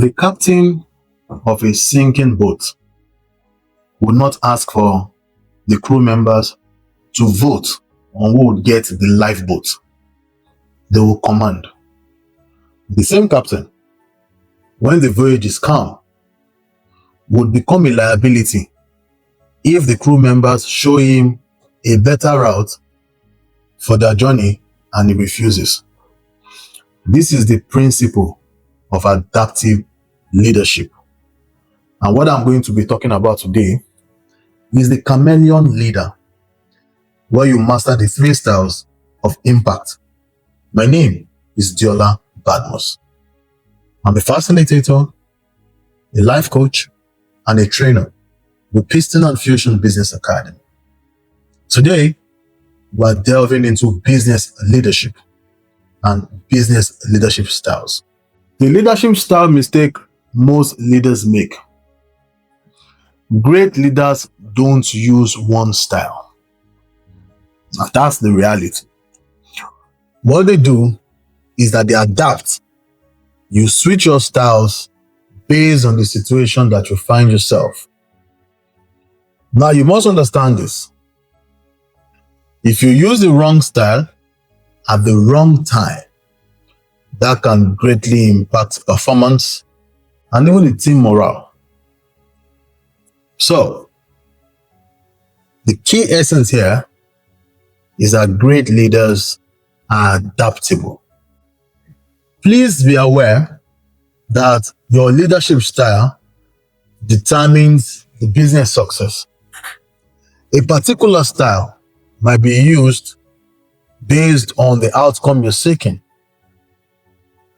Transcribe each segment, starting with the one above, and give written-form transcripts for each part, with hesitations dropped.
The captain of a sinking boat would not ask for the crew members to vote on who would get the lifeboat. They will command. The same captain, when the voyage is calm, would become a liability if the crew members show him a better route for their journey and he refuses. This is the principle of adaptive leadership. And what I'm going to be talking about today is the chameleon leader, where you master the 3 styles of impact. My name is Diola Badmus. I'm a facilitator, a life coach, and a trainer with Piston and Fusion Business Academy. Today, we're delving into business leadership and business leadership styles. The leadership style mistake most leaders make. Great leaders don't use one style. Now, that's the reality. What they do is that they adapt. You switch your styles based on the situation that you find yourself. Now, you must understand this. If you use the wrong style at the wrong time, that can greatly impact performance and even the team morale. So, the key essence here is that great leaders are adaptable. Please be aware that your leadership style determines the business success. A particular style might be used based on the outcome you're seeking.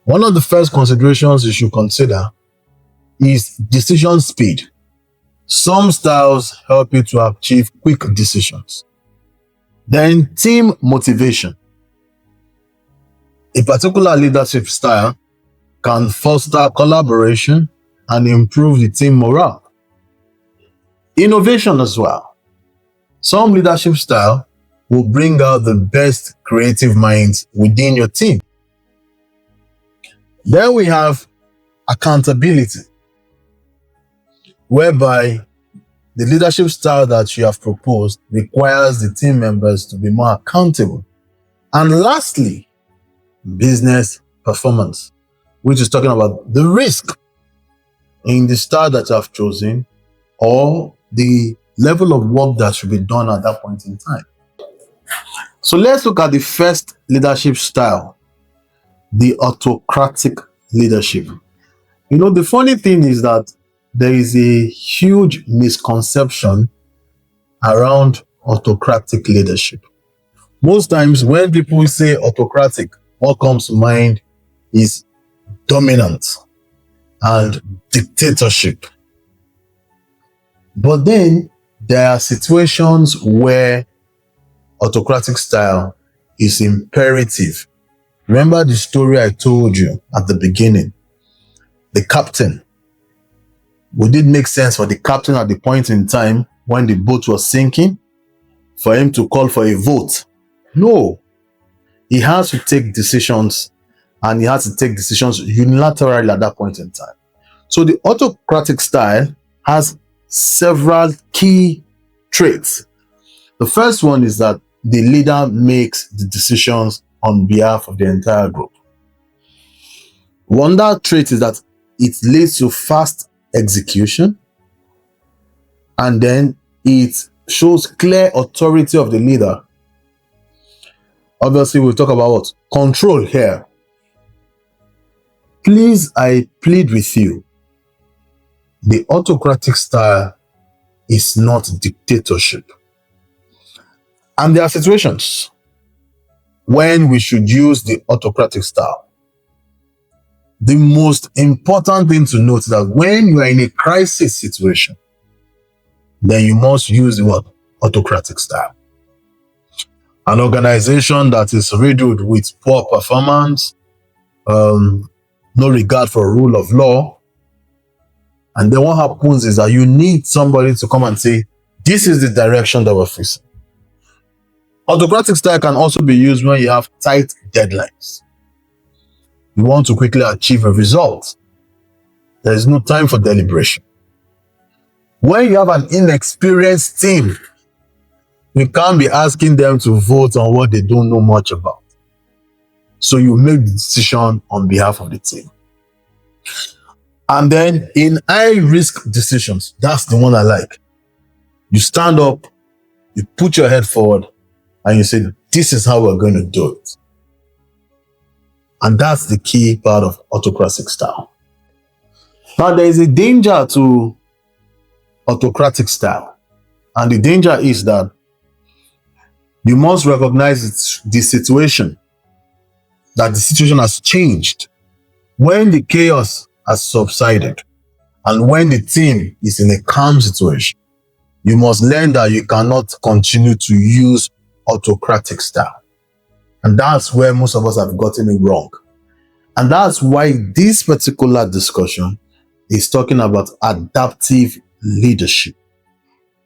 One of the first considerations you should consider is decision speed. Some styles help you to achieve quick decisions. Then team motivation. A particular leadership style can foster collaboration and improve the team morale. Innovation as well. Some leadership style will bring out the best creative minds within your team. Then we have accountability, whereby the leadership style that you have proposed requires the team members to be more accountable. And lastly, business performance, which is talking about the risk in the style that you have chosen or the level of work that should be done at that point in time. So let's look at the first leadership style, the autocratic leadership. You know, the funny thing is that there is a huge misconception around autocratic leadership. Most times when people say autocratic, what comes to mind is dominance and dictatorship. But then there are situations where autocratic style is imperative. Remember the story I told you at the beginning? The captain. Would it make sense for the captain at the point in time when the boat was sinking for him to call for a vote? No. He has to take decisions, and he has to take decisions unilaterally at that point in time. So the autocratic style has several key traits. The first one is that the leader makes the decisions on behalf of the entire group. One other trait is that it leads to fast execution, and then it shows clear authority of the leader. Obviously, we'll talk about what? Control here. Please, I plead with you. The autocratic style is not dictatorship. And there are situations when we should use the autocratic style. The most important thing to note is that when you are in a crisis situation, then you must use the what? Autocratic style. An organization that is riddled with poor performance, no regard for rule of law, and then what happens is that you need somebody to come and say, this is the direction that we're facing. Autocratic style can also be used when you have tight deadlines. You want to quickly achieve a result. There is no time for deliberation. When you have an inexperienced team, you can't be asking them to vote on what they don't know much about. So you make the decision on behalf of the team. And then in high-risk decisions, that's the one I like. You stand up, you put your head forward, and you say, this is how we're going to do it. And that's the key part of autocratic style. Now, there is a danger to autocratic style. And the danger is that you must recognize the situation, that the situation has changed. When the chaos has subsided and when the team is in a calm situation, you must learn that you cannot continue to use autocratic style. And that's where most of us have gotten it wrong. And that's why this particular discussion is talking about adaptive leadership.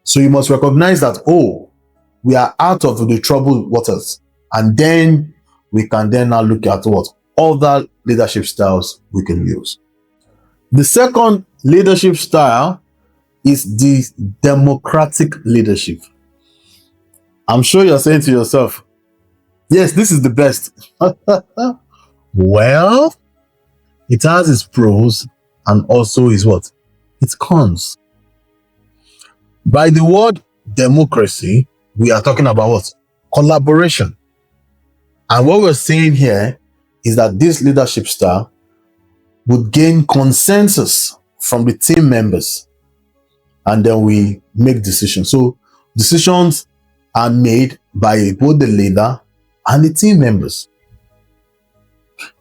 So you must recognize that, oh, we are out of the troubled waters. And then we can then now look at what other leadership styles we can use. The second leadership style is the democratic leadership. I'm sure you're saying to yourself, yes, this is the best. Well, it has its pros and also its what? Its cons. By the word democracy, we are talking about what? Collaboration. And what we're saying here is that this leadership style would gain consensus from the team members, and then we make decisions. So decisions are made by both the leader and the team members.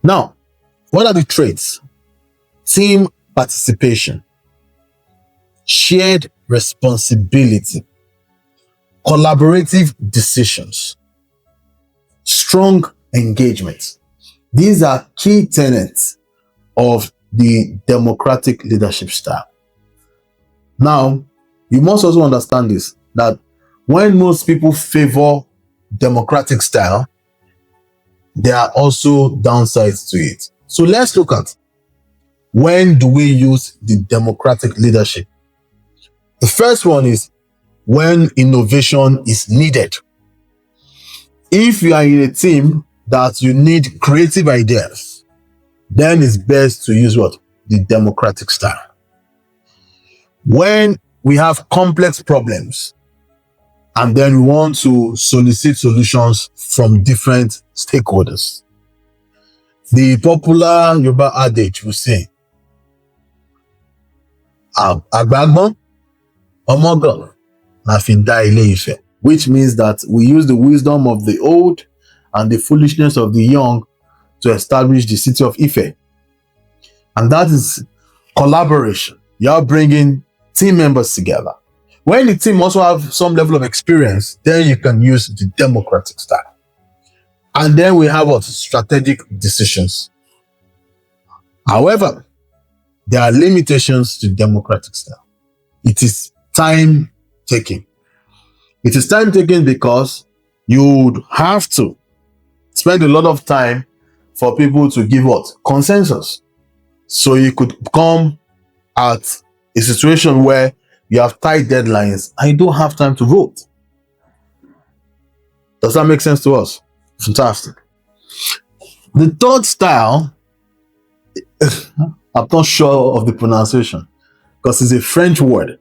Now, what are the traits? Team participation, shared responsibility, collaborative decisions, strong engagement. These are key tenets of the democratic leadership style. Now, you must also understand this, that when most people favor democratic style, there are also downsides to it. So let's look at when do we use the democratic leadership. The first one is when innovation is needed. If you are in a team that you need creative ideas, then it's best to use what? The democratic style. When we have complex problems and then we want to solicit solutions from different stakeholders, the popular Yoruba adage will say, Agbagbon, Omogo, na fi da ile Ife, which means that we use the wisdom of the old and the foolishness of the young to establish the city of Ife. And that is collaboration. You're bringing team members together. When the team also have some level of experience, then you can use the democratic style. And then we have what? Strategic decisions. However, there are limitations to democratic style. It is time taking. It is time taking because you would have to spend a lot of time for people to give what? Consensus. So you could come at a situation where you have tight deadlines and you don't have time to vote. Does that make sense to us? Fantastic. The third style, I'm not sure of the pronunciation because it's a French word.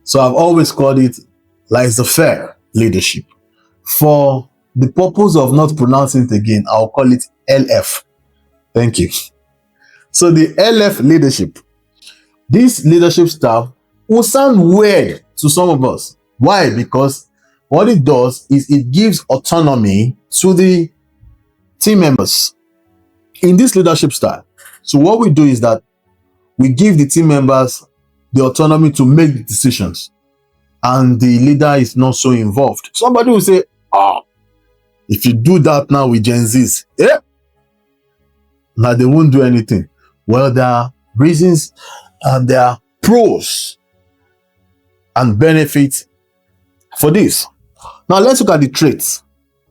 So I've always called it laissez-faire leadership. For the purpose of not pronouncing it again, I'll call it LF. Thank you. So the LF leadership, this leadership style will sound weird to some of us. Why? Because what it does is it gives autonomy to the team members in this leadership style. So what we do is that we give the team members the autonomy to make decisions, and the leader is not so involved. Somebody will say, if you do that now with Gen Zs, now they won't do anything. Well, there are reasons and there are pros and benefits for this. Now let's look at the traits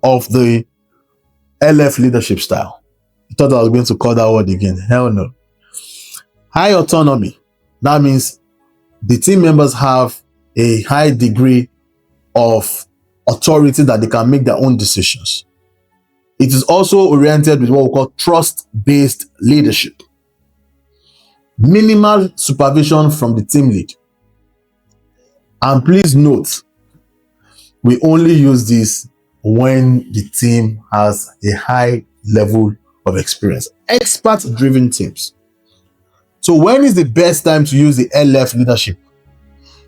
of the LF leadership style. I thought I was going to call that word again. Hell no. High autonomy. That means the team members have a high degree of authority that they can make their own decisions. It is also oriented with what we call trust-based leadership. Minimal supervision from the team lead. And please note, we only use this when the team has a high level of experience. Expert-driven teams. So when is the best time to use the LF leadership?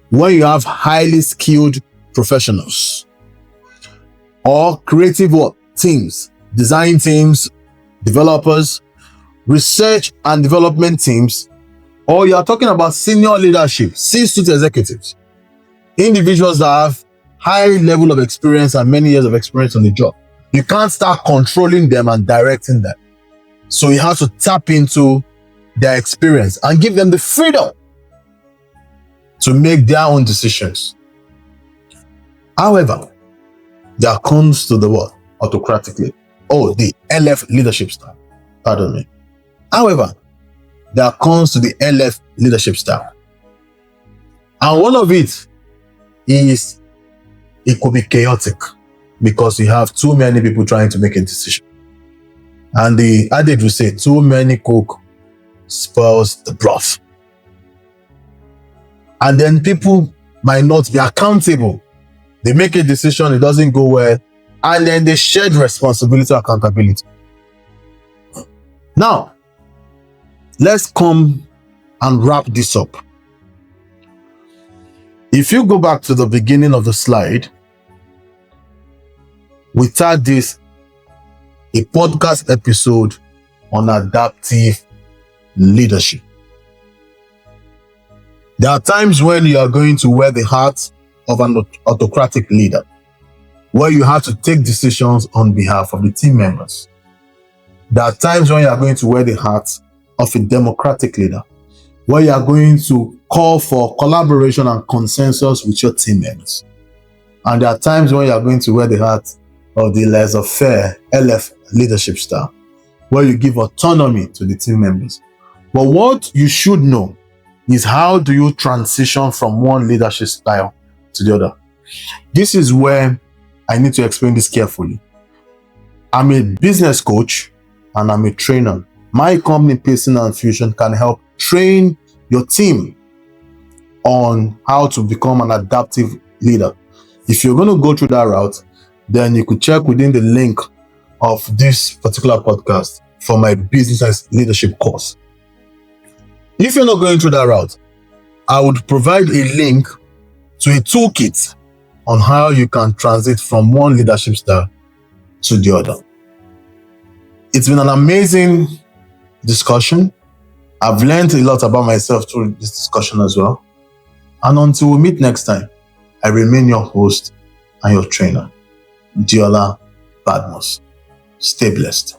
When you have highly skilled professionals or creative teams, design teams, developers, research and development teams, or you are talking about senior leadership, C-suite executives, individuals that have high level of experience and many years of experience on the job. You can't start controlling them and directing them. So you have to tap into their experience and give them the freedom to make their own decisions. However, there comes to the word autocratically. The LF leadership style. Pardon me. However, there comes to the LF leadership style. And one of it is, it could be chaotic because you have too many people trying to make a decision. And the adage will say, too many cook spoils the broth. And then people might not be accountable. They make a decision, it doesn't go well, and then they share responsibility and accountability. Now, let's come and wrap this up. If you go back to the beginning of the slide, we titled this a podcast episode on adaptive leadership. There are times when you are going to wear the hat of an autocratic leader, where you have to take decisions on behalf of the team members. There are times when you are going to wear the hat of a democratic leader, where you are going to call for collaboration and consensus with your team members. And there are times when you are going to wear the hat of the laissez-faire LF leadership style, where you give autonomy to the team members. But what you should know is, how do you transition from one leadership style to the other? This is where I need to explain this carefully. I'm a business coach and I'm a trainer. My company, Piston and Fusion, can help train your team on how to become an adaptive leader. If you're going to go through that route, then you could check within the link of this particular podcast for my business leadership course. If you're not going through that route, I would provide a link to a toolkit on how you can transit from one leadership style to the other. It's been an amazing discussion. I've learned a lot about myself through this discussion as well. And until we meet next time, I remain your host and your trainer, Diola Badmus. Stay blessed.